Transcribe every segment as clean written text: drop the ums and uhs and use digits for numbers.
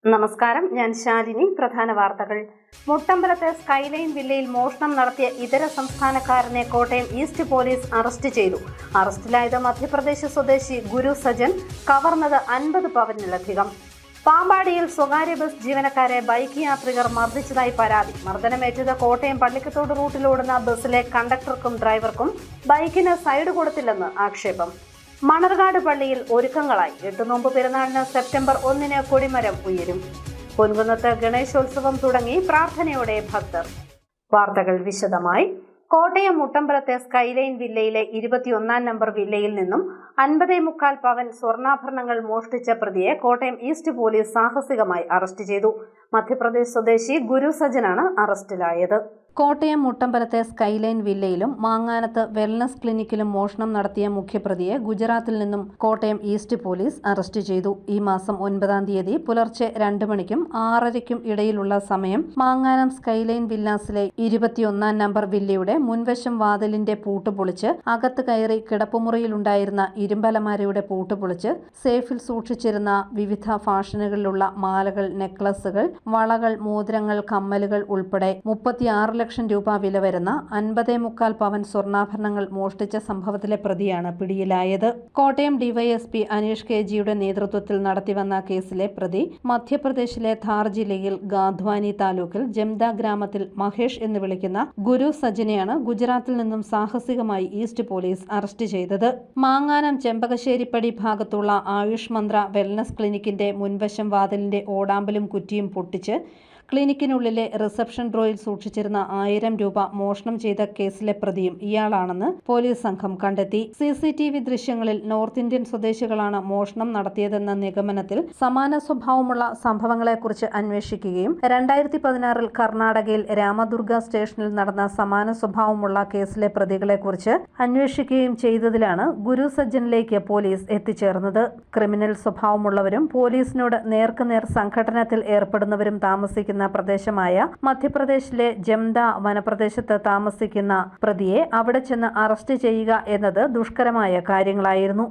നമസ്കാരം, ഞാൻ ശാലിനി. പ്രധാന വാർത്തകൾ. മുട്ടമ്പലത്തെ സ്കൈലൈൻ വില്ലയിൽ മോഷണം നടത്തിയ ഇതര സംസ്ഥാനക്കാരനെ കോട്ടയം ഈസ്റ്റ് പോലീസ് അറസ്റ്റ് ചെയ്തു. അറസ്റ്റിലായത് മധ്യപ്രദേശ് സ്വദേശി ഗുരു സജൻ. കവർന്നത് 50 പവനിലധികം. പാമ്പാടിയിൽ സ്വകാര്യ ബസ് ജീവനക്കാരെ ബൈക്ക് യാത്രികർ മർദ്ദിച്ചതായി പരാതി. മർദ്ദനമേറ്റത് കോട്ടയം പള്ളിക്കത്തോട് റൂട്ടിലോടുന്ന ബസ്സിലെ കണ്ടക്ടർക്കും ഡ്രൈവർക്കും. ബൈക്കിന് സൈഡ് കൊടുത്തില്ലെന്ന് ആക്ഷേപം. മണർകാട് പള്ളിയിൽ ഒരുക്കങ്ങളായി. 8 നോമ്പ് പെരുന്നാളിന് സെപ്റ്റംബർ 1 കൊടിമരം ഉയരും. പൊൻകുന്നത്ത് ഗണേശോത്സവം തുടങ്ങി പ്രാർത്ഥനയോടെ ഭക്തർ. വാർത്തകൾ വിശദമായി. കോട്ടയം മുട്ടമ്പലത്തെ സ്കൈലൈൻ വില്ലയിലെ 21 നമ്പർ വില്ലയിൽ നിന്നും 50.25 പവൻ സ്വർണ്ണാഭരണങ്ങൾ മോഷ്ടിച്ച പ്രതിയെ കോട്ടയം ഈസ്റ്റ് പോലീസ് സാഹസികമായി അറസ്റ്റ് ചെയ്തു. മധ്യപ്രദേശ് സ്വദേശി ഗുരു സജനാണ് അറസ്റ്റിലായത്. കോട്ടയം മുട്ടമ്പലത്തെ സ്കൈലൈൻ വില്ലയിലും മാങ്ങാനത്ത് വെൽനസ് ക്ലിനിക്കിലും മോഷണം നടത്തിയ മുഖ്യപ്രതിയെ ഗുജറാത്തിൽ നിന്നും കോട്ടയം ഈസ്റ്റ് പോലീസ് അറസ്റ്റ് ചെയ്തു. ഈ മാസം 9-ാം തീയതി പുലർച്ചെ 2 മണിക്കും 6:30ക്കും ഇടയിലുള്ള സമയം മാങ്ങാനം സ്കൈലൈൻ വില്ലാസിലെ 21 നമ്പർ വില്ലയുടെ മുൻവശം വാതിലിന്റെ പൂട്ട് പൊളിച്ച് അകത്ത് കയറി കിടപ്പുമുറിയിലുണ്ടായിരുന്ന ഇരുമ്പലമാരയുടെ പൂട്ട് പൊളിച്ച് സേഫിൽ സൂക്ഷിച്ചിരുന്ന വിവിധ ഫാഷനുകളിലുള്ള മാലകൾ, നെക്ലസുകൾ, വളകൾ, മോതിരങ്ങൾ, കമ്മലുകൾ ഉൾപ്പെടെ 36 ലക്ഷം രൂപ വില വരുന്ന 50.25 പവൻ സ്വർണ്ണാഭരണങ്ങൾ മോഷ്ടിച്ച സംഭവത്തിലെ പ്രതിയാണ് പിടിയിലായത്. കോട്ടയം ഡിവൈഎസ്പി അനീഷ് കെ.ജിയുടെ നേതൃത്വത്തിൽ നടത്തിവന്ന കേസിലെ പ്രതി മധ്യപ്രദേശിലെ ധാർ ജില്ലയിൽ ഗാധ്വാനി താലൂക്കിൽ ജംദ ഗ്രാമത്തിൽ മഹേഷ് എന്ന് വിളിക്കുന്ന ഗുരു സജനെയാണ് ഗുജറാത്തിൽ നിന്നും സാഹസികമായി ഈസ്റ്റ് പോലീസ് അറസ്റ്റ് ചെയ്തത്. മാങ്ങാനം ചെമ്പകശ്ശേരിപ്പടി ഭാഗത്തുള്ള ആയുഷ് മന്ത്ര വെൽനസ് ക്ലിനിക്കിന്റെ മുൻവശം വാതിലിന്റെ ഓടാമ്പലും കുറ്റിയും പൊട്ടിച്ച് ക്ലിനിക്കിനുള്ളിലെ റിസപ്ഷൻ ഡ്രോയിൽ സൂക്ഷിച്ചിരുന്ന 1000 രൂപ മോഷണം ചെയ്ത കേസിലെ പ്രതിയും ഇയാളാണെന്ന് പോലീസ് സംഘം കണ്ടെത്തി. CCTV ദൃശ്യങ്ങളിൽ നോർത്ത് ഇന്ത്യൻ സ്വദേശികളാണ് മോഷണം നടത്തിയതെന്ന നിഗമനത്തിൽ സമാന സ്വഭാവമുള്ള സംഭവങ്ങളെക്കുറിച്ച് അന്വേഷിക്കുകയും 2016 കർണാടകയിൽ രാമദുർഗ സ്റ്റേഷനിൽ നടന്ന സമാന സ്വഭാവമുള്ള കേസിലെ പ്രതികളെക്കുറിച്ച് അന്വേഷിക്കുകയും ചെയ്തതിലാണ് ഗുരു സജ്ജനിലേക്ക് പോലീസ് എത്തിച്ചേർന്നത്. ക്രിമിനൽ സ്വഭാവമുള്ളവരും പോലീസിനോട് നേർക്കുനേർ സംഘടനത്തിൽ ഏർപ്പെടുന്നവരും താമസിക്കുന്ന പ്രദേശമായ മധ്യപ്രദേശിലെ ജംദ വനപ്രദേശത്ത് താമസിക്കുന്ന പ്രതിയെ അവിടെ ചെന്ന് അറസ്റ്റ് ചെയ്യുക എന്നത് ദുഷ്കരമായ കാര്യങ്ങളായിരുന്നു.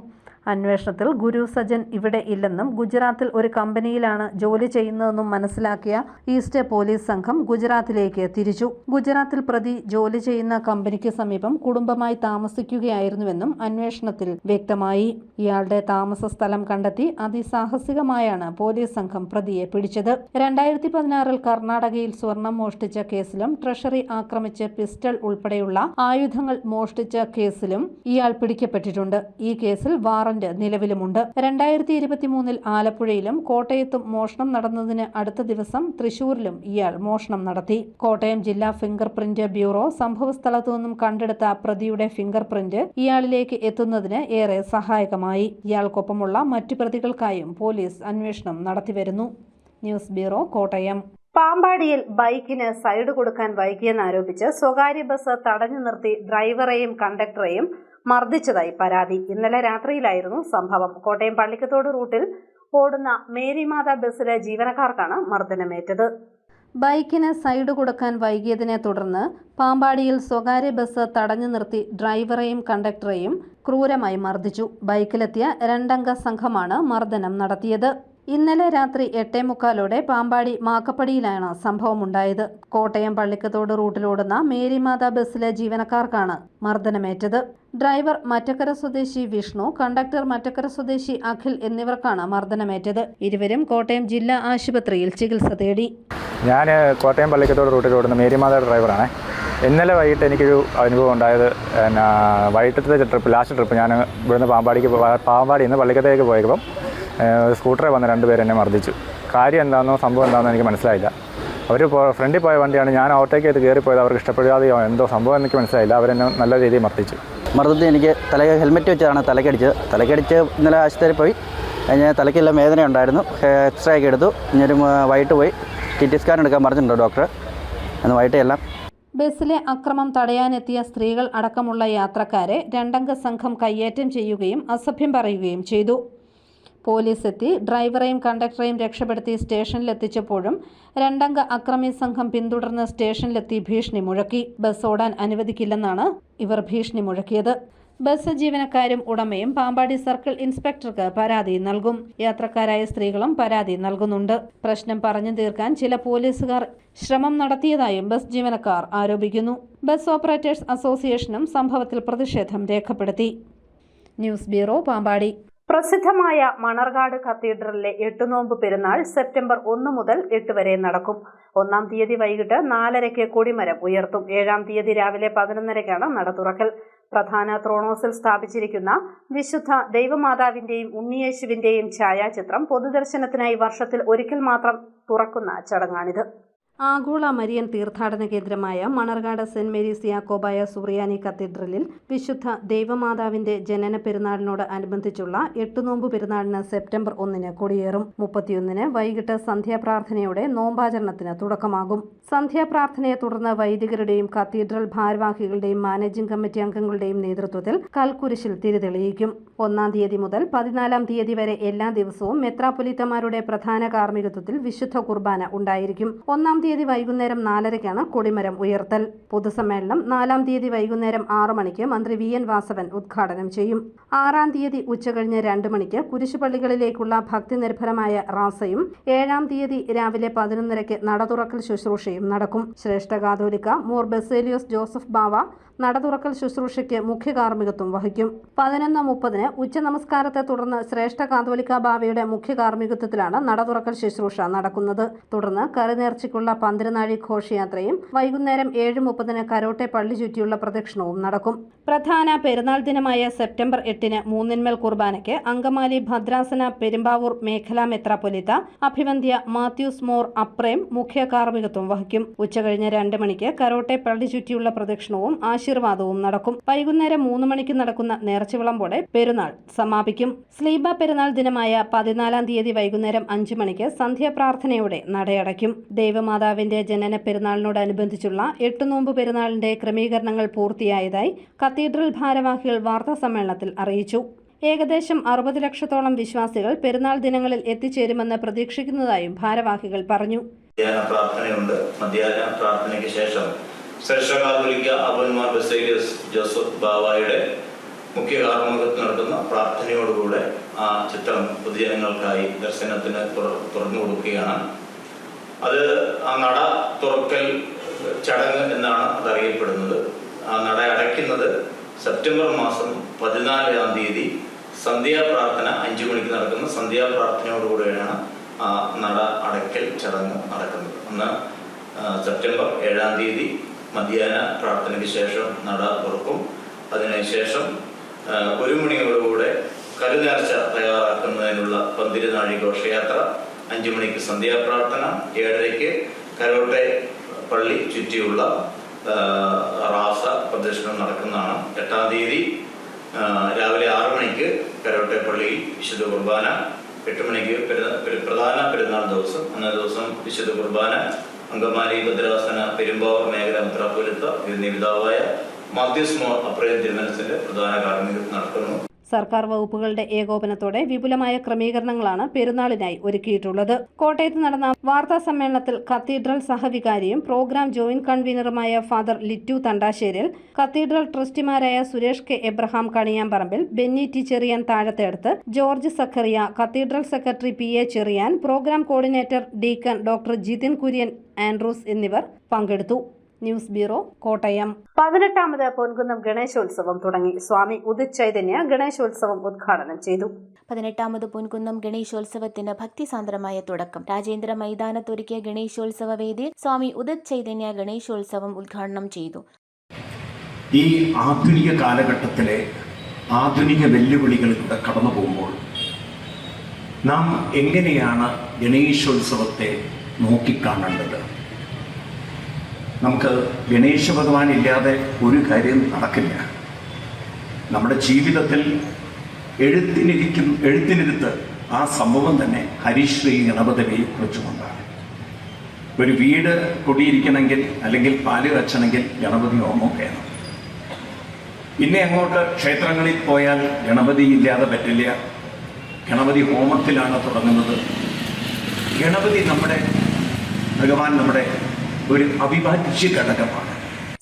അന്വേഷണത്തിൽ ഗുരു സജൻ ഇവിടെ ഇല്ലെന്നും ഗുജറാത്തിൽ ഒരു കമ്പനിയിലാണ് ജോലി ചെയ്യുന്നതെന്നും മനസ്സിലാക്കിയ ഈസ്റ്റ് പോലീസ് സംഘം ഗുജറാത്തിലേക്ക് തിരിച്ചു. ഗുജറാത്തിൽ പ്രതി ജോലി ചെയ്യുന്ന കമ്പനിക്ക് സമീപം കുടുംബമായി താമസിക്കുകയായിരുന്നുവെന്നും അന്വേഷണത്തിൽ വ്യക്തമായി. ഇയാളുടെ താമസ സ്ഥലം കണ്ടെത്തി അതിസാഹസികമായാണ് പോലീസ് സംഘം പ്രതിയെ പിടിച്ചത്. 2016 കർണാടകയിൽ സ്വർണം മോഷ്ടിച്ച കേസിലും ട്രഷറി ആക്രമിച്ച് പിസ്റ്റൾ ഉൾപ്പെടെയുള്ള ആയുധങ്ങൾ മോഷ്ടിച്ച കേസിലും ഇയാൾ പിടിക്കപ്പെട്ടിട്ടുണ്ട്. ഈ കേസിൽ വാറന്റ് നിലവിലുമുണ്ട്. 2023 ആലപ്പുഴയിലും കോട്ടയത്തും മോഷണം നടന്നതിന് അടുത്ത ദിവസം തൃശൂരിലും ഇയാൾ മോഷണം നടത്തി. കോട്ടയം ജില്ലാ ഫിംഗർ പ്രിന്റ് ബ്യൂറോ സംഭവസ്ഥലത്തു നിന്നും കണ്ടെടുത്ത പ്രതിയുടെ ഫിംഗർ പ്രിന്റ് ഇയാളിലേക്ക് എത്തുന്നതിന് ഏറെ സഹായകമായി. ഇയാൾക്കൊപ്പമുള്ള മറ്റു പ്രതികൾക്കായും പോലീസ് അന്വേഷണം നടത്തിവരുന്നു. News bureau, Kottayam. പാമ്പാടിയിൽ ബൈക്കിന് സൈഡ് കൊടുക്കാൻ വൈകിയെന്നാരോപിച്ച് സ്വകാര്യ ബസ് തടഞ്ഞു നിർത്തി ഡ്രൈവറെയും കണ്ടക്ടറെയും മർദ്ദിച്ചതായി പരാതി. ഇന്നലെ രാത്രിയിലായിരുന്നു സംഭവം. കോട്ടയം പള്ളിക്കത്തോട് റൂട്ടിൽ ഓടുന്ന മേരിമാത ബസ്സിലെ ജീവനക്കാർക്കാണ് മർദ്ദനമേറ്റത്. ബൈക്കിന് സൈഡ് കൊടുക്കാൻ വൈകിയതിനെ തുടർന്ന് പാമ്പാടിയിൽ സ്വകാര്യ ബസ് തടഞ്ഞു നിർത്തി ഡ്രൈവറെയും കണ്ടക്ടറെയും ക്രൂരമായി മർദ്ദിച്ചു. ബൈക്കിലെത്തിയ 2 അംഗ സംഘമാണ് മർദ്ദനം നടത്തിയത്. ഇന്നലെ രാത്രി 8:45 പാമ്പാടി മാക്കപ്പടിയിലാണ് സംഭവമുണ്ടായത്. കോട്ടയം പള്ളിക്കത്തോട് റൂട്ടിലോടുന്ന മേരിമാത ബസ്സിലെ ജീവനക്കാർക്കാണ് മർദ്ദനമേറ്റത്. ഡ്രൈവർ മറ്റക്കര സ്വദേശി വിഷ്ണു, കണ്ടക്ടർ മറ്റക്കര സ്വദേശി അഖിൽ എന്നിവർക്കാണ് മർദ്ദനമേറ്റത്. ഇരുവരും കോട്ടയം ജില്ലാ ആശുപത്രിയിൽ ചികിത്സ തേടി. ഞാൻ കോട്ടയം പള്ളിക്കത്തോട് റൂട്ടിലോടുന്ന മേരിമാത ഡ്രൈവറാണ്. ഇന്നലെ വൈകിട്ട് എനിക്കൊരു അനുഭവം ഉണ്ടായത്, വൈകിട്ടത്തെ ട്രിപ്പ്, ലാസ്റ്റ് ട്രിപ്പ് ഞാൻ ഇവിടുന്ന് പാമ്പാടിയിൽ നിന്ന് പള്ളിക്കത്തേക്ക് പോയപ്പം സ്കൂട്ടറിൽ വന്ന 2 പേര് എന്നെ മർദ്ദിച്ചു. കാര്യം എന്താണെന്നോ സംഭവം എന്താണെന്നോ എനിക്ക് മനസ്സിലായില്ല. അവർ ഫ്രണ്ടിൽ പോയ വണ്ടിയാണ്. ഞാൻ ഓവർടേക്ക് ചെയ്ത് കയറിപ്പോയത്. അവർക്ക് ഇഷ്ടപ്പെടാതെയോ എന്തോ സംഭവം എനിക്ക് മനസ്സിലായില്ല. അവരെന്നെ നല്ല രീതിയിൽ മർദ്ദിച്ചു. മർദ്ദത്തിൽ എനിക്ക് ഹെൽമെറ്റ് വെച്ചാണ് തലക്കടിച്ച് ഇന്നലെ ആശുപത്രിയിൽ പോയി. ഞാൻ തലയ്ക്കെല്ലാം വേദന ഉണ്ടായിരുന്നു. എക്സ്റേ ഒക്കെ എടുത്തു. ഇനിയൊരു വൈകിട്ട് പോയി CT സ്കാൻ എടുക്കാൻ പറഞ്ഞിട്ടുണ്ടോ ഡോക്ടർ, അന്ന് വൈകിട്ട് എല്ലാം. ബസ്സിലെ അക്രമം തടയാനെത്തിയ സ്ത്രീകൾ അടക്കമുള്ള യാത്രക്കാരെ 2 അംഗ സംഘം കയ്യേറ്റം ചെയ്യുകയും അസഭ്യം പറയുകയും ചെയ്തു. പോലീസ് എത്തി ഡ്രൈവറെയും കണ്ടക്ടറെയും രക്ഷപ്പെടുത്തി സ്റ്റേഷനിലെത്തിച്ചപ്പോഴും 2 അംഗ അക്രമി സംഘം പിന്തുടർന്ന് സ്റ്റേഷനിലെത്തി ഭീഷണി മുഴക്കി. ബസ് ഓടാൻ അനുവദിക്കില്ലെന്നാണ് ഇവർ ഭീഷണി മുഴക്കിയത്. ബസ് ജീവനക്കാരും ഉടമയും പാമ്പാടി സർക്കിൾ ഇൻസ്പെക്ടർക്ക് പരാതി നൽകും. യാത്രക്കാരായ സ്ത്രീകളും പരാതി നൽകുന്നുണ്ട്. പ്രശ്നം പറഞ്ഞു തീർക്കാൻ ചില പോലീസുകാർ ശ്രമം നടത്തിയതായും ബസ് ജീവനക്കാർ ആരോപിക്കുന്നു. ബസ് ഓപ്പറേറ്റേഴ്സ് അസോസിയേഷനും സംഭവത്തിൽ പ്രതിഷേധം രേഖപ്പെടുത്തി. News bureau, Pampady. പ്രസിദ്ധമായ മണർകാട് കത്തീഡ്രലിലെ 8 നോമ്പ് പെരുന്നാൾ സെപ്റ്റംബർ 1 മുതൽ 8 വരെ നടക്കും. 1-ാം തീയതി വൈകിട്ട് 4:30 കൊടിമരം ഉയർത്തും. 7-ാം തീയതി രാവിലെ 11:30 നട തുറക്കൽ. പ്രധാന ത്രോണോസിൽ സ്ഥാപിച്ചിരിക്കുന്ന വിശുദ്ധ ദൈവമാതാവിന്റെയും ഉണ്ണിയേശുവിന്റെയും ഛായാചിത്രം പൊതുദർശനത്തിനായി വർഷത്തിൽ ഒരിക്കൽ മാത്രം തുറക്കുന്ന ചടങ്ങാണിത്. ആഗോള മരിയൻ തീർത്ഥാടന കേന്ദ്രമായ മണർകാട് സെന്റ് മേരീസ് യാക്കോബായ സുറിയാനി കത്തീഡ്രലിൽ വിശുദ്ധ ദൈവമാതാവിന്റെ ജനന പെരുന്നാളിനോട് അനുബന്ധിച്ചുള്ള 8 നോമ്പ് പെരുന്നാളിന് സെപ്റ്റംബർ 1 കൊടിയേറും. 31 വൈകിട്ട് സന്ധ്യാപ്രാർത്ഥനയോടെ നോമ്പാചരണത്തിന് തുടക്കമാകും. സന്ധ്യാപ്രാർത്ഥനയെ തുടർന്ന് വൈദികരുടെയും കത്തീഡ്രൽ ഭാരവാഹികളുടെയും മാനേജിംഗ് കമ്മിറ്റി അംഗങ്ങളുടെയും നേതൃത്വത്തിൽ കൽക്കുരിശിൽ തിരിതെളിയിക്കും. 1-ാം തീയതി മുതൽ 14-ാം തീയതി വരെ എല്ലാ ദിവസവും മെത്രാപ്പൊലീത്തമാരുടെ പ്രധാന കാർമ്മികത്വത്തിൽ വിശുദ്ധ കുർബാന ഉണ്ടായിരിക്കും. 1-ാം തീയതി വൈകുന്നേരം 4:30 കൊടിമരം ഉയർത്തൽ. പൊതുസമ്മേളനം 4-ാം തീയതി വൈകുന്നേരം 6 മണിക്ക് മന്ത്രി VN വാസവൻ ഉദ്ഘാടനം ചെയ്യും. 6-ാം തീയതി ഉച്ചകഴിഞ്ഞ് 2 മണിക്ക് കുരിശുപള്ളികളിലേക്കുള്ള ഭക്തിനിർഭരമായ റാസയും 7-ാം തീയതി രാവിലെ 11:30 നട തുറക്കൽ ശുശ്രൂഷയും നടക്കും. ശ്രേഷ്ഠ കാതോലിക്ക മോർ ബസേലിയോസ് ജോസഫ് ബാവ നട തുറക്കൽ ശുശ്രൂഷയ്ക്ക് മുഖ്യ കാർമ്മികത്വം വഹിക്കും. 11:30 ഉച്ചനമസ്കാരത്തെ തുടർന്ന് ശ്രേഷ്ഠ കാതോലിക്ക ബാവയുടെ മുഖ്യ കാർമ്മികത്വത്തിലാണ് നട തുറക്കൽ ശുശ്രൂഷ നടക്കുന്നത്. തുടർന്ന് കറിനേർച്ചയ്ക്കുള്ള പന്തിരുനാഴി ഘോഷയാത്രയും വൈകുന്നേരം 7:30 കരോട്ടെ പള്ളി ചുറ്റിയുള്ള പ്രദക്ഷിണവും നടക്കും. പ്രധാന പെരുന്നാൾ ദിനമായ സെപ്റ്റംബർ 8 മൂന്നിന്മേൽ കുർബാനയ്ക്ക് അങ്കമാലി ഭദ്രാസന പെരുമ്പാവൂർ മേഖലാ മെത്രാപ്പൊലീത്ത അഭിവന്ദ്യ മാത്യൂസ് മോർ അപ്രേം മുഖ്യ കാർമ്മികത്വം വഹിക്കും. ഉച്ചകഴിഞ്ഞ് 2 മണിക്ക് കരോട്ടെ പള്ളി ചുറ്റിയുള്ള പ്രദക്ഷിണവും ആശീർവാദവും നടക്കും. വൈകുന്നേരം 3 മണിക്ക് നടക്കുന്ന നേർച്ചവിളമ്പോടെ പെരുന്നാൾ സമാപിക്കും. സ്ലീബ പെരുന്നാൾ ദിനമായ 14-ാം തീയതി വൈകുന്നേരം 5 മണിക്ക് സന്ധ്യാപ്രാർത്ഥനയോടെ നടയടയ്ക്കും. ദൈവമാതാവിന്റെ ജനന പെരുന്നാളിനോടനുബന്ധിച്ചുള്ള 8 നോമ്പ് പെരുന്നാളിന്റെ ക്രമീകരണങ്ങൾ പൂർത്തിയായതായി കത്തീഡ്രൽ ഭാരവാഹികൾ വാർത്താസമ്മേളനത്തിൽ അറിയിച്ചു. ഏകദേശം 60 ലക്ഷത്തോളം വിശ്വാസികൾ പെരുന്നാൾ ദിനങ്ങളിൽ എത്തിച്ചേരുമെന്ന് പ്രതീക്ഷിക്കുന്നതായും ഭാരവാഹികൾ പറഞ്ഞു. പ്രാർത്ഥനയുണ്ട്. മധ്യാഹ്ന പ്രാർത്ഥനയ്ക്ക് ശേഷം ശ്രേഷ്ഠ കാതോലിക്ക അബൂന്മാർ ബസേലിയോസ് ജോസഫ് ബാവായുടെ മുഖ്യ കാർമ്മികത്വം നടത്തുന്ന പ്രാർത്ഥനയോടുകൂടെ ആ ചിത്രം പൊതുജനങ്ങൾക്കായി ദർശനത്തിന് തുറന്നു കൊടുക്കുകയാണ്. അത് ആ നട തുറക്കൽ ചടങ്ങ് എന്നാണ് അതറിയപ്പെടുന്നത്. ആ നട അടയ്ക്കുന്നത് സെപ്റ്റംബർ മാസം 14-ാം തീയതി സന്ധ്യാപ്രാർത്ഥന 5 മണിക്ക് നടക്കുന്ന സന്ധ്യാപ്രാർത്ഥനയോടുകൂടിയാണ് ആ നട അടയ്ക്കൽ ചടങ്ങ് നടക്കുന്നത്. അന്ന് സെപ്റ്റംബർ 7-ാം തീയതി മധ്യാഹ്ന പ്രാർത്ഥനയ്ക്ക് ശേഷം നട തുറക്കും. അതിനുശേഷം 1 മണിയോടുകൂടെ കരുനേർച്ച തയ്യാറാക്കുന്നതിനുള്ള പന്തിരുനാഴി ഘോഷയാത്ര, 5 മണിക്ക് സന്ധ്യാപ്രാർത്ഥന, 7:30 കരോട്ടെ പള്ളി ചുറ്റിയുള്ള റാസ പ്രദർശനം നടക്കുന്നതാണ്. 8-ാം തീയതി രാവിലെ 6 മണിക്ക് കരോട്ടെ പള്ളിയിൽ വിശുദ്ധ കുർബാന, 8 മണിക്ക് പ്രധാന പെരുന്നാൾ ദിവസം അന്നേ ദിവസം വിശുദ്ധ കുർബാന അങ്കമാലി ഭദ്രാസന പെരുമ്പാവൂർ മേഖല മെത്രാപ്പൊലീത്ത പിതാവായ മാത്യൂസ് മോർ അപ്രേം തിരുമനസിന്റെ പ്രധാന കാർമ്മികത്വം നടക്കുന്നു. സർക്കാർ വകുപ്പുകളുടെ ഏകോപനത്തോടെ വിപുലമായ ക്രമീകരണങ്ങളാണ് പെരുന്നാളിനായി ഒരുക്കിയിട്ടുള്ളത്. കോട്ടയത്ത് നടന്ന വാർത്താ സമ്മേളനത്തിൽ കത്തീഡ്രൽ സഹവികാരിയും പ്രോഗ്രാം ജോയിന്റ് കൺവീനറുമായ ഫാദർ ലിറ്റു തണ്ടാശ്ശേരിൽ, കത്തീഡ്രൽ ട്രസ്റ്റിമാരായ Suresh K Abraham Kaniyamparambil, Benny T Cherian Thazhatheduthu, George Zacharia, cathedral secretary PA Cherian, program coordinator deacon doctor Jithin Kurian Andrews എന്നിവർ പങ്കെടുത്തു. News bureau, Kottayam. 18ാമത് പൊൻകുന്നം ഗണേശോത്സവം തുടങ്ങി. സ്വാമി ഉദിത് ചൈതന്യ ഗണേശോത്സവം ഉദ്ഘാടനം ചെയ്തു. 18ാമത് പൊൻകുന്നം ഗണേശോത്സവത്തിന് ഭക്തിസാന്ദ്രമായ തുടക്കം. രാജേന്ദ്ര മൈതാനത്തൊരുക്കിയ ഗണേശോത്സവ വേദിയിൽ സ്വാമി ഉദിത് ചൈതന്യ ഗണേശോത്സവം ഉദ്ഘാടനം ചെയ്തു. ഈ ആധുനിക കാലഘട്ടത്തിലെ ആധുനിക വെല്ലുവിളികളിലൂടെ കടന്നു പോകുമ്പോൾ നാം എങ്ങനെയാണ് ഗണേശോത്സവത്തെ നോക്കിക്കാണേണ്ടത്? നമുക്ക് ഗണേശ ഭഗവാൻ ഇല്ലാതെ ഒരു കാര്യം നടക്കില്ല. നമ്മുടെ ജീവിതത്തിൽ എഴുത്തിനിരുത്ത് ആ സംഭവം തന്നെ ഹരിശ്രീ ഗണപതിയെ കുറിച്ചുകൊണ്ടാണ്. ഒരു വീട് കൊടിയിരിക്കണമെങ്കിൽ അല്ലെങ്കിൽ പാല് വെച്ചണമെങ്കിൽ ഗണപതി ഹോമം വേണം. പിന്നെ അങ്ങോട്ട് ക്ഷേത്രങ്ങളിൽ പോയാൽ ഗണപതി ഇല്ലാതെ പറ്റില്ല. ഗണപതി ഹോമത്തിലാണ് തുടങ്ങുന്നത്. ഗണപതി ഭഗവാൻ നമ്മുടെ ഒരു അവിഭാജ്യ ഘടകമാണ്.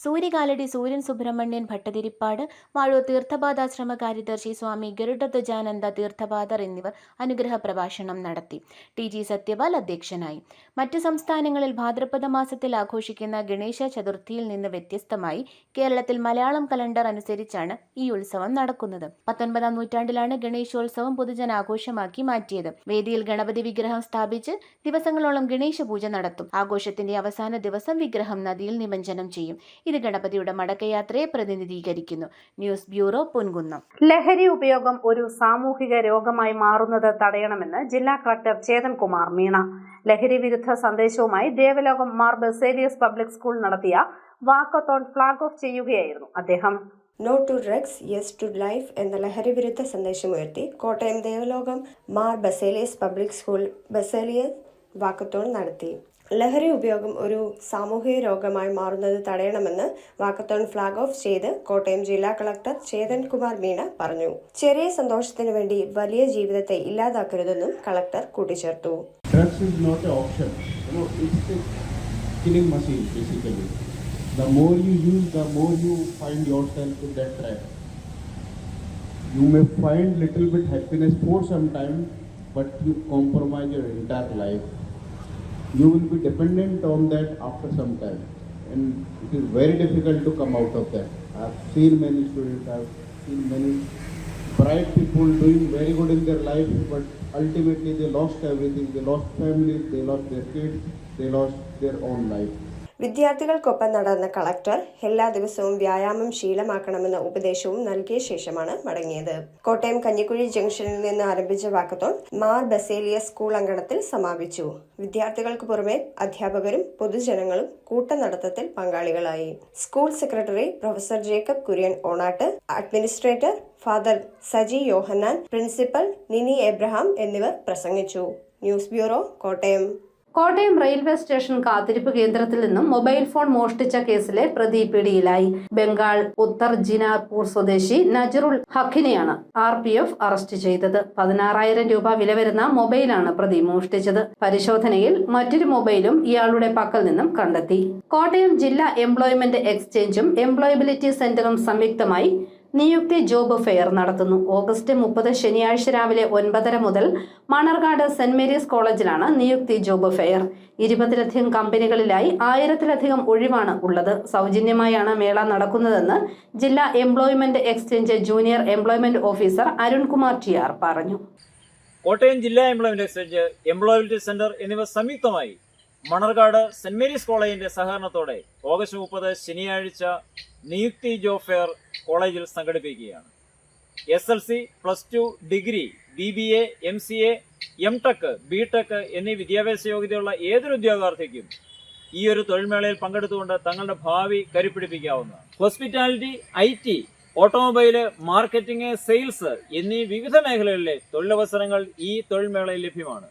സൂര്യകാലടി സൂര്യൻ സുബ്രഹ്മണ്യൻ ഭട്ടതിരിപ്പാട്, വാഴൂർ തീർത്ഥപാദാശ്രമ കാര്യദർശി സ്വാമി ഗരുഡധ്വജാനന്ദ തീർത്ഥപാദർ എന്നിവർ അനുഗ്രഹ പ്രഭാഷണം നടത്തി. ടി ജി സത്യപാൽ അധ്യക്ഷനായി. മറ്റ് സംസ്ഥാനങ്ങളിൽ ഭാദ്രപദ മാസത്തിൽ ആഘോഷിക്കുന്ന ഗണേശ ചതുർത്ഥിയിൽ നിന്ന് വ്യത്യസ്തമായി കേരളത്തിൽ മലയാളം കലണ്ടർ അനുസരിച്ചാണ് ഈ ഉത്സവം നടക്കുന്നത്. 19-ാം നൂറ്റാണ്ടിലാണ് ഗണേശോത്സവം പൊതുജനാഘോഷമാക്കി മാറ്റിയത്. വേദിയിൽ ഗണപതി വിഗ്രഹം സ്ഥാപിച്ച് ദിവസങ്ങളോളം ഗണേശ പൂജ നടത്തും. ആഘോഷത്തിന്റെ അവസാന ദിവസം വിഗ്രഹം നദിയിൽ നിമജ്ജനം ചെയ്യും. ഇത് ഗണപതിയുടെ മടക്കയാത്രയെ പ്രതിനിധീകരിക്കുന്നു. News bureau, Ponkunnam. ലഹരി ഉപയോഗം ഒരു സാമൂഹിക രോഗമായി മാറുന്നത് തടയണമെന്ന് ജില്ലാ കളക്ടർ ചേതൻ കുമാർ മീണ. ലഹരി വിരുദ്ധ സന്ദേശവുമായി ദേവലോകം മാർ ബസേലിയസ് പബ്ലിക് സ്കൂൾ നടത്തിയ വാക്കത്തോൺ ഫ്ലാഗ് ഓഫ് ചെയ്യുകയായിരുന്നു അദ്ദേഹം. No to drugs, yes to life എന്ന ലഹരി വിരുദ്ധ സന്ദേശമുയർത്തി Kottayam Devalokam Mar Baselios public school Baselios walkathon നടത്തി. ലഹരി ഉപയോഗം ഒരു സാമൂഹിക രോഗമായി മാറുന്നത് തടയണമെന്ന് വാക്കത്തോൺ ഫ്ലാഗ് ഓഫ് ചെയ്ത് കോട്ടയം ജില്ലാ കളക്ടർ ചേതൻ കുമാർ മീണ പറഞ്ഞു. ചെറിയ സന്തോഷത്തിനു വേണ്ടി വലിയ ജീവിതത്തെ ഇല്ലാതാക്കരുതെന്നും കളക്ടർ കൂട്ടിച്ചേർത്തു. Drugs is not an option. It's a killing machine basically. The more you use, the more you find yourself in that trap. You may find little bit happiness for some time, but you compromise your entire life. You will be dependent on that after some time, and it is very difficult to come out of that. I have seen many students, I have seen many bright people doing very good in their life, but ultimately they lost everything. They lost family, they lost their kids, they lost their own life. വിദ്യാർത്ഥികൾക്കൊപ്പം നടന്ന collector എല്ലാ ദിവസവും വ്യായാമം ശീലമാക്കണമെന്ന ഉപദേശവും നൽകിയ ശേഷമാണ് മടങ്ങിയത്. കോട്ടയം കഞ്ഞിക്കുഴി ജംഗ്ഷനിൽ നിന്ന് ആരംഭിച്ച വാക്കത്തോൺ മാർ ബസേലിയസ് സ്കൂൾ അങ്കണത്തിൽ സമാപിച്ചു. വിദ്യാർത്ഥികൾക്ക് പുറമെ അധ്യാപകരും പൊതുജനങ്ങളും കൂട്ടനടത്തത്തിൽ പങ്കാളികളായി. School secretary professor Jacob Kurian Onattu, administrator father Saji Yohannan, principal Nini Abraham എന്നിവർ പ്രസംഗിച്ചു. News bureau, Kottayam. Kottayam railway station കാത്തിരിപ്പ് കേന്ദ്രത്തിൽ നിന്നും മൊബൈൽ ഫോൺ മോഷ്ടിച്ച കേസിലെ പ്രതി പിടിയിലായി. ബംഗാൾ ഉത്തർ ജിനാപൂർ സ്വദേശി നജറുൽ ഹക്കിനെയാണ് RPF അറസ്റ്റ് ചെയ്തത്. 16,000 രൂപ വില വരുന്ന മൊബൈലാണ് പ്രതി മോഷ്ടിച്ചത്. പരിശോധനയിൽ മറ്റൊരു മൊബൈലും ഇയാളുടെ പക്കൽ നിന്നും കണ്ടെത്തി. കോട്ടയം ജില്ലാ എംപ്ലോയ്മെന്റ് എക്സ്ചേഞ്ചും എംപ്ലോയബിലിറ്റി സെന്ററും സംയുക്തമായി നിയുക്തി ജോബ് ഫെയർ നടത്തുന്നു. ഓഗസ്റ്റ് 30 ശനിയാഴ്ച രാവിലെ 9:30 മുതൽ മണർകാട് സെന്റ് മേരീസ് കോളേജിലാണ് നിയുക്തി ജോബ് ഫെയർ. 20-ലധികം കമ്പനികളിലായി 1000-ലധികം ഒഴിവാണ് ഉള്ളത്. സൗജന്യമായാണ് മേള നടക്കുന്നതെന്ന് ജില്ലാ employment exchange junior employment officer Arunkumar TR പറഞ്ഞു. കോട്ടയം ജില്ലാ എംപ്ലോയ്മെന്റ് എക്സ്ചേഞ്ച്, എംപ്ലോയബിലിറ്റി സെന്റർ എന്നിവ സംയുക്തമായി മണർകാട് സെന്റ് മേരീസ് കോളേജിന്റെ സഹകരണത്തോടെ ഓഗസ്റ്റ് 30 ശനിയാഴ്ച നിയുക്തി ജോബ് ഫെയർ കോളേജിൽ സംഘടിപ്പിക്കുകയാണ്. SLC, +2, degree, BBA, MCA, MTech, BTech എന്നീ വിദ്യാഭ്യാസ യോഗ്യതയുള്ള ഏതൊരു ഉദ്യോഗാർത്ഥിക്കും ഈ ഒരു തൊഴിൽമേളയിൽ പങ്കെടുത്തുകൊണ്ട് തങ്ങളുടെ ഭാവി കരുപ്പിടിപ്പിക്കാവുന്നതാണ്. Hospitality, IT, automobile, marketing, sales എന്നീ വിവിധ മേഖലകളിലെ തൊഴിലവസരങ്ങൾ ഈ തൊഴിൽമേളയിൽ ലഭ്യമാണ്.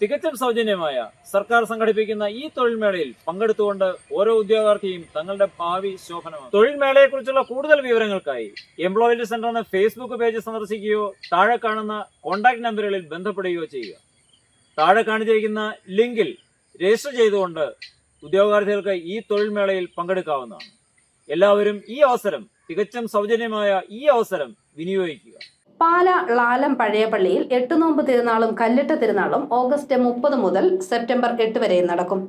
തികച്ചും സൗജന്യമായ സർക്കാർ സംഘടിപ്പിക്കുന്ന ഈ തൊഴിൽമേളയിൽ പങ്കെടുത്തുകൊണ്ട് ഓരോ ഉദ്യോഗാർത്ഥിയും തങ്ങളുടെ ഭാവി ശോഭനമാണ്. തൊഴിൽമേളയെക്കുറിച്ചുള്ള കൂടുതൽ വിവരങ്ങൾക്കായി എംപ്ലോയബിലിറ്റി സെന്റർ എന്ന ഫേസ്ബുക്ക് പേജ് സന്ദർശിക്കുകയോ താഴെ കാണുന്ന കോൺടാക്ട് നമ്പറുകളിൽ ബന്ധപ്പെടുകയോ ചെയ്യുക. താഴെ കാണിച്ചിരിക്കുന്ന ലിങ്കിൽ രജിസ്റ്റർ ചെയ്തുകൊണ്ട് ഉദ്യോഗാർത്ഥികൾക്ക് ഈ തൊഴിൽമേളയിൽ പങ്കെടുക്കാവുന്നതാണ്. എല്ലാവരും ഈ അവസരം, തികച്ചും സൗജന്യമായ ഈ അവസരം വിനിയോഗിക്കുക. പാല ലാലം പഴയ പള്ളിയിൽ 8 നോമ്പ് തിരുനാളും കല്ലിട്ട തിരുനാളും ഓഗസ്റ്റ് 30 മുതൽ സെപ്റ്റംബർ 8 വരെ നടക്കും.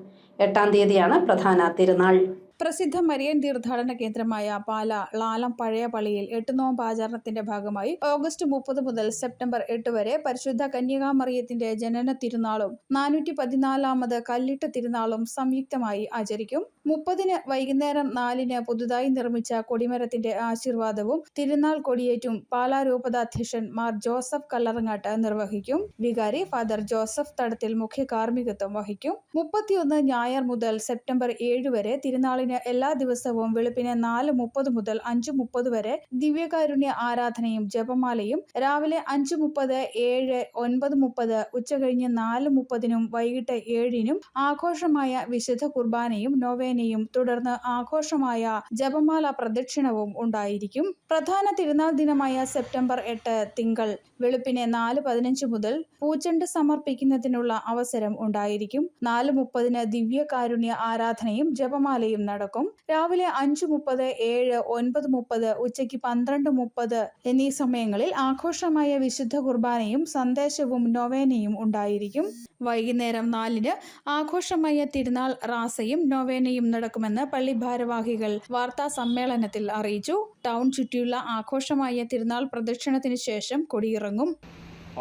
8-ാം തീയതിയാണ് പ്രധാന തിരുനാൾ. പ്രസിദ്ധ മരിയൻ തീർത്ഥാടന കേന്ദ്രമായ പാല ലാലം പഴയ പള്ളിയിൽ 8 നോമ്പ് ആചരണത്തിന്റെ ഭാഗമായി ഓഗസ്റ്റ് 30 മുതൽ സെപ്റ്റംബർ 8 വരെ പരിശുദ്ധ കന്യകാമറിയത്തിന്റെ ജനന തിരുനാളും 414-ാമത് കല്ലിട്ട തിരുനാളും സംയുക്തമായി ആചരിക്കും. 30-ന് വൈകുന്നേരം 4-ന് പുതുതായി നിർമ്മിച്ച കൊടിമരത്തിന്റെ ആശീർവാദവും തിരുനാൾ കൊടിയേറ്റും പാലാ രൂപതാധ്യക്ഷൻ മാർ ജോസഫ് കല്ലറങ്ങാട്ട് നിർവഹിക്കും. വികാരി ഫാദർ ജോസഫ് തടത്തിൽ മുഖ്യ കാർമ്മികത്വം വഹിക്കും. 31 ഞായർ മുതൽ സെപ്റ്റംബർ 7 വരെ തിരുനാളിന് എല്ലാ ദിവസവും വെളുപ്പിന് 4:30 മുതൽ 5:30 വരെ ദിവ്യകാരുണ്യ ആരാധനയും ജപമാലയും രാവിലെ 5:30, 7, 9:30, ഉച്ചകഴിഞ്ഞ് 4:30-നും വൈകിട്ട് 7-നും ആഘോഷമായ വിശുദ്ധ കുർബാനയും നൊവേനയും തുടർന്ന് ആഘോഷമായ ജപമാല പ്രദക്ഷിണവും ഉണ്ടായിരിക്കും. പ്രധാന തിരുനാൾ ദിനമായ സെപ്റ്റംബർ 8 തിങ്കൾ വെളുപ്പിന് 4:15 മുതൽ പൂച്ചെണ്ട് സമർപ്പിക്കുന്നതിനുള്ള അവസരം ഉണ്ടായിരിക്കും. 4:30-ന് ദിവ്യകാരുണ്യ ആരാധനയും ജപമാലയും നടക്കും. നടക്കും. രാവിലെ 5:30, 7, 9:30, ഉച്ചയ്ക്ക് 12:30 എന്നീ സമയങ്ങളിൽ ആഘോഷമായ വിശുദ്ധ കുർബാനയും സന്ദേശവും നൊവേനയും ഉണ്ടായിരിക്കും. വൈകുന്നേരം 4-ന് ആഘോഷമായ തിരുനാൾ റാസയും നൊവേനയും നടക്കുമെന്ന് പള്ളി ഭാരവാഹികൾ വാർത്താ സമ്മേളനത്തിൽ അറിയിച്ചു. ടൗൺ ചുറ്റിയുള്ള ആഘോഷമായ തിരുനാൾ പ്രദക്ഷിണത്തിന് ശേഷം കൊടിയിറങ്ങും.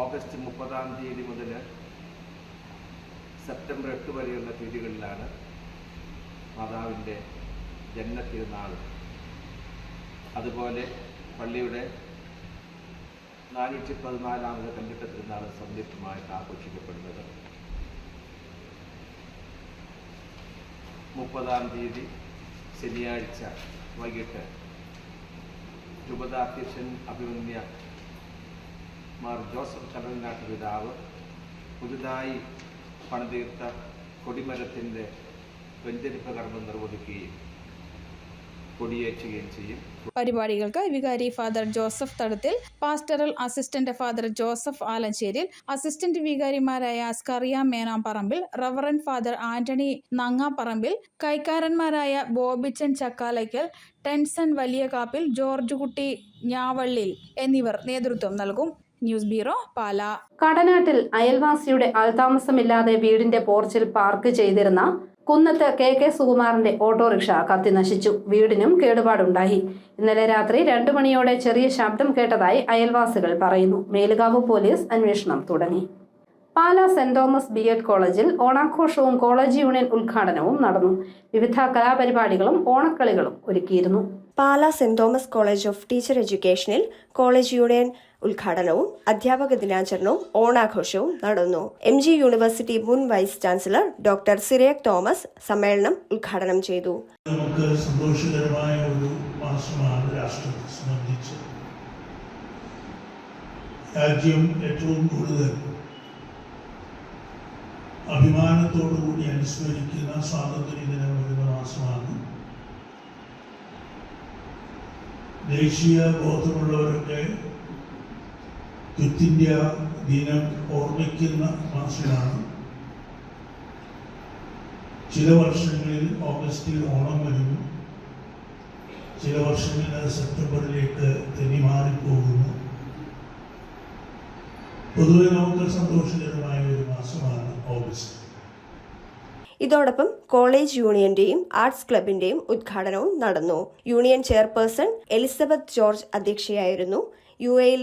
ഓഗസ്റ്റ് 30-ാം തീയതി മുതൽ സെപ്റ്റംബർ 8 വരെയുള്ള തീയതികളിലാണ് മാതാവിൻ്റെ ജന്മതിരുനാൾ. അതുപോലെ പള്ളിയുടെ 414ാമത് കല്ലിട്ട തിരുനാൾ സംയുക്തമായിട്ട് ആഘോഷിക്കപ്പെടുന്നത്. 30-ാം തീയതി ശനിയാഴ്ച വൈകിട്ട് രൂപതാധ്യക്ഷൻ അഭിമന്യ മാർ ജോസഫ് കടൽനാട്ട് പിതാവ് പുതുതായി പണിതീർത്ത കൊടിമരത്തിൻ്റെ വെഞ്ചരിപ്പ് കർമ്മം നിർവഹിക്കുകയും കൊടിയേറ്റുകയും ചെയ്യും. പരിപാടികൾക്ക് വികാരി father Joseph Thadathil, pastoral assistant father Joseph Alancheril, assistant വികാരിമാരായ Scaria Menamparambil, reverend father Antony Nangaparambil, കൈക്കാരന്മാരായ ബോബിച്ചൻ ചക്കാലയ്ക്കൽ, ടെൻസൺ വലിയകാപ്പിൽ, ജോർജ് കുട്ടി ഞാവള്ളിൽ എന്നിവർ നേതൃത്വം നൽകും. News bureau, Pala. കടനാട്ടിൽ അയൽവാസിയുടെ ആൾതാമസമില്ലാതെ വീടിന്റെ പോർച്ചിൽ പാർക്ക് ചെയ്തിരുന്ന കുന്നത്ത് കെ സുകുമാറിന്റെ ഓട്ടോറിക്ഷ കത്തി നശിച്ചു. വീടിനും കേടുപാടുണ്ടായി. ഇന്നലെ രാത്രി 2 മണിയോടെ ചെറിയ ശബ്ദം കേട്ടതായി അയൽവാസികൾ പറയുന്നു. മേലുകാവ് പോലീസ് അന്വേഷണം തുടങ്ങി. പാലാ സെന്റ് തോമസ് B.Ed കോളേജിൽ ഓണാഘോഷവും കോളേജ് യൂണിയൻ ഉദ്ഘാടനവും നടന്നു. വിവിധ കലാപരിപാടികളും ഓണക്കളികളും ഒരുക്കിയിരുന്നു. Pala saint Thomas college of teacher എഡ്യൂക്കേഷനിൽ കോളേജ് യൂണിയൻ ഉദ്ഘാടനവും അധ്യാപക ദിനാചരണവും ഓണാഘോഷവും നടന്നു. MG യൂണിവേഴ്സിറ്റി മുൻ vice chancellor doctor Cyriac Thomas സമ്മേളനം ഉദ്ഘാടനം ചെയ്തു. നമുക്ക് സന്തോഷകരമായ ഒരു മാസമാണ് രാഷ്ട്രത്തെ സംബന്ധിച്ച്. രാജ്യം ഏറ്റവും കൂടുതൽ അഭിമാനത്തോടുകൂടി അനുസ്മരിക്കുന്ന സ്വാതന്ത്ര്യ ദിനം വരുന്ന മാസമാണ്. ദേശീയ ബോധമുള്ളവരൊക്കെ ക്വിറ്റ് ഇന്ത്യ ദിനം ഓർമ്മിക്കുന്ന മാസമാണ്. ചില വർഷങ്ങളിൽ ഓഗസ്റ്റിൽ ഓണം വരുന്നു, ചില വർഷങ്ങളിൽ അത് സെപ്റ്റംബറിലേക്ക് തെന്നിമാറിപ്പോകുന്നു. പൊതുവെ നമുക്ക് സന്തോഷകരമായ ഒരു മാസമാണ് ഓഗസ്റ്റ്. ഇതോടൊപ്പം കോളേജ് യൂണിയന്റെയും ആർട്സ് ക്ലബിന്റെയും ഉദ്ഘാടനവും നടന്നു. യൂണിയൻ ചെയർപേഴ്സൺ എലിസബത്ത് ജോർജ് അധ്യക്ഷയായിരുന്നു. UAE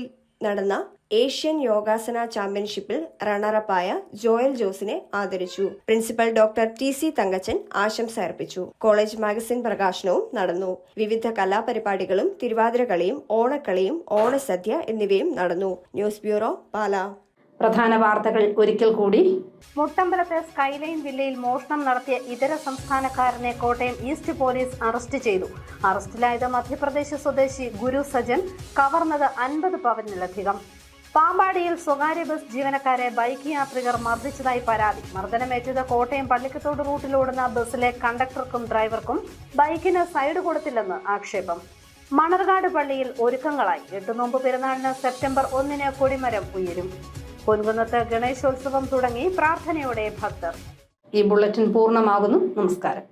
നടന്ന ഏഷ്യൻ യോഗാസന ചാമ്പ്യൻഷിപ്പിൽ റണ്ണറപ്പായ ജോയൽ ജോസിനെ ആദരിച്ചു. പ്രിൻസിപ്പൽ ഡോക്ടർ TC തങ്കച്ചൻ ആശംസ അർപ്പിച്ചു. കോളേജ് മാഗസിൻ പ്രകാശനവും നടന്നു. വിവിധ കലാപരിപാടികളും തിരുവാതിരക്കളിയും ഓണക്കളിയും ഓണസദ്യ എന്നിവയും നടന്നു. News bureau, Pala. പ്രധാന വാർത്തകൾ ഒരിക്കൽ കൂടി. മുട്ടമ്പലത്തെ സ്കൈലൈൻ വില്ലയിൽ മോഷണം നടത്തിയ ഇതര സംസ്ഥാനക്കാരനെ കോട്ടയം ഈസ്റ്റ് പോലീസ് അറസ്റ്റ് ചെയ്തു. അറസ്റ്റിലായത് മധ്യപ്രദേശ് സ്വദേശി ഗുരു സജൻ. കവർന്നത് 50 പവനിലധികം. പാമ്പാടിയിൽ സ്വകാര്യ ബസ് ജീവനക്കാരെ ബൈക്ക് യാത്രികർ മർദ്ദിച്ചതായി പരാതി. മർദ്ദനമേറ്റത് കോട്ടയം പള്ളിക്കത്തോട് റൂട്ടിലോടുന്ന ബസ്സിലെ കണ്ടക്ടർക്കും ഡ്രൈവർക്കും. ബൈക്കിന് സൈഡ് കൊടുത്തില്ലെന്ന് ആക്ഷേപം. മണർകാട് പള്ളിയിൽ ഒരുക്കങ്ങളായി. 8 നോമ്പ് പെരുന്നാളിന് സെപ്റ്റംബർ 1-ന് കൊടിമരം ഉയരും. പൊൻകുന്നത്ത് ഗണേശോത്സവം തുടങ്ങി പ്രാർത്ഥനയോടെ ഭക്തർ. ഈ ബുള്ളറ്റിൻ പൂർണ്ണമാകുന്നു. നമസ്കാരം.